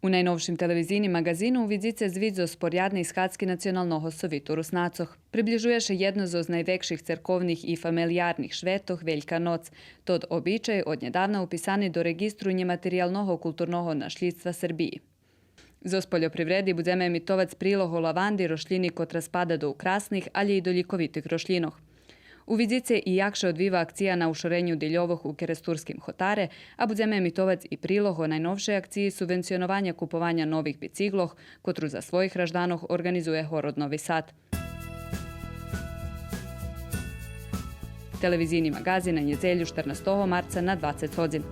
У найновшим телевізійнім магазину увідзіться звіт зо спорядний схадськи Національного совіту Руснацох. Приближуєше jedno z najvekših cerkovnih i familijarnih švetoh Veljka noc. Tod običaj odnjedavna upisani do registru njematerijalnog kulturnog našljidstva Srbiji. Zo spoljoprivredi budzeme emitovac prilog o lavandi rošljini kot raspada do ukrasnih, ali i do ljikovitih rošljinoh. Увідзіться і як ще одвіва акція на ушоренню дільових у Керестурськім хотаре, а будземе емітоваць і прилог о найновшej акції субвенціонування купування нових біциглох, котру за своїх гражданох організує город Новий Sad. Televizijni magazin na njezelju 14. marca na 20 hodin.